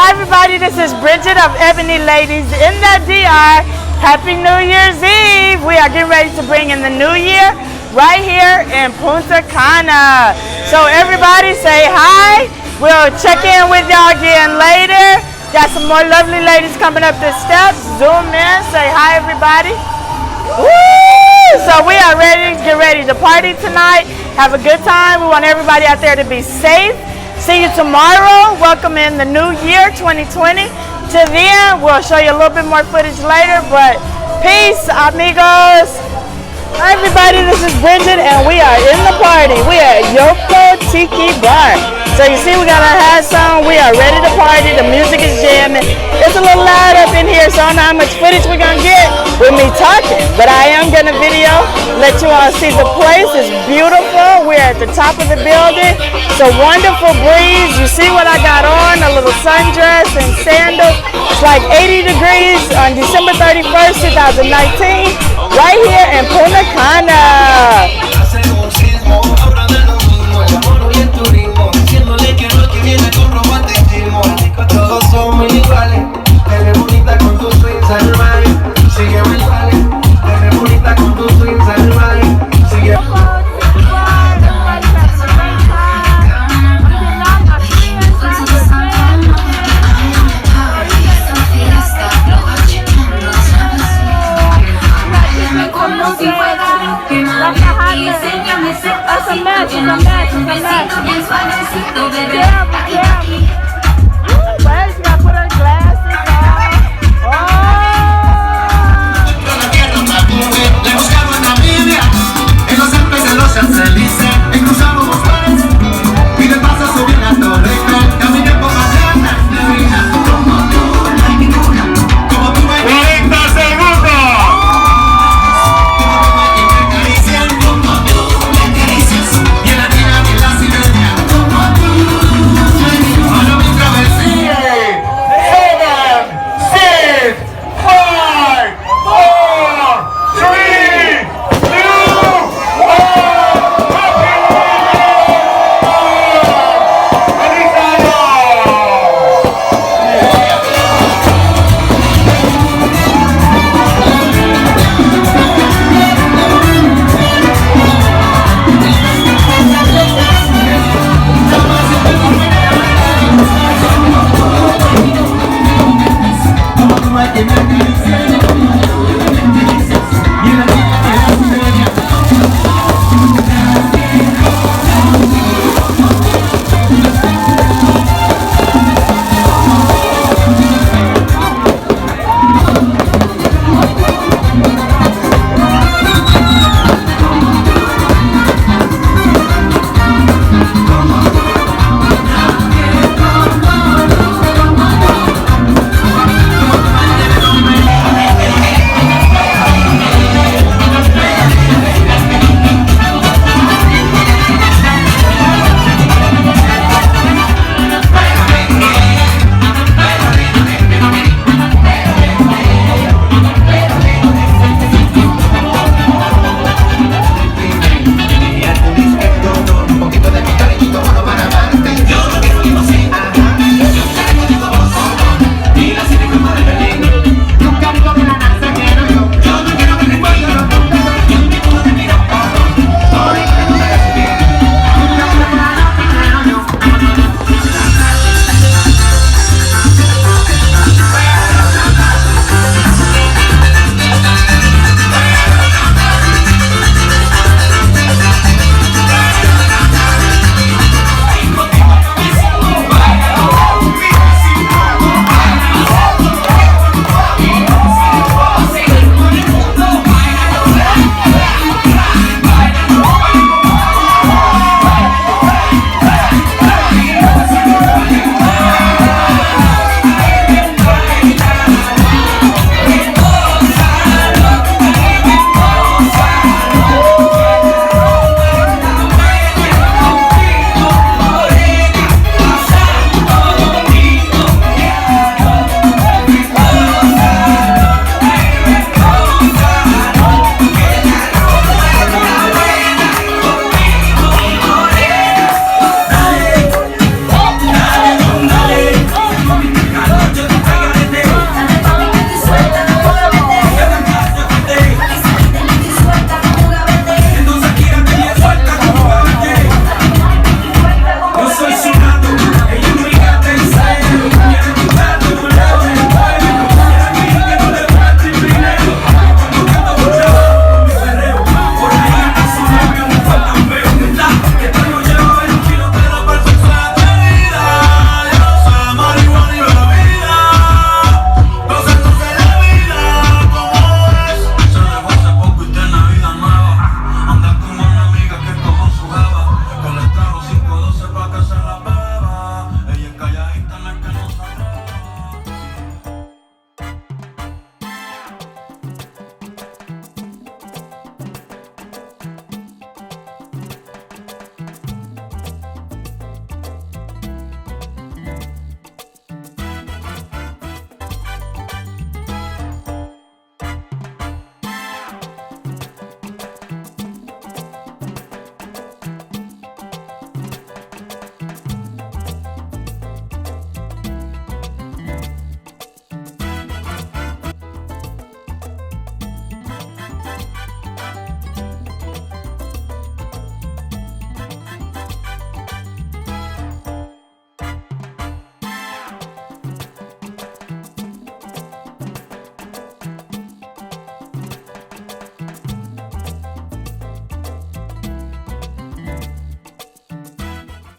Hi everybody, this is Bridget of Ebony Ladies in the DR. Happy New Year's Eve. We are getting ready to bring in the new year right here in Punta Cana. So everybody say hi. We'll check in with y'all again later. Got some more lovely ladies coming up the steps. Zoom in, say hi everybody. Woo! So we are ready to get ready to party tonight. Have a good time. We want everybody out there to be safe. See you tomorrow. Welcome in the new year 2020. To then, we'll show you a little bit more footage later, but peace, amigos. Hi everybody, this is Bridget and we are in the party. We are at Yoko Tiki Bar. So you see we got our hats on, we are ready to party, the music is jamming. It's a little loud up in here, so I don't know how much footage we're gonna get with me talking. But I am gonna video, let you all see the place. It's beautiful. We're at the top of the building. It's a wonderful breeze. You see what I got on, a little sundress and sandals. It's like 80 degrees on December 31st, 2019, right here in Punta Cana. Todos somos iguales, te ves bonita con tu swing salvaje. Sigue bailando, te ves bonita con tu swing salvaje. Sigue. Le buscaba una Biblia en los Alpes de los Chancelíes.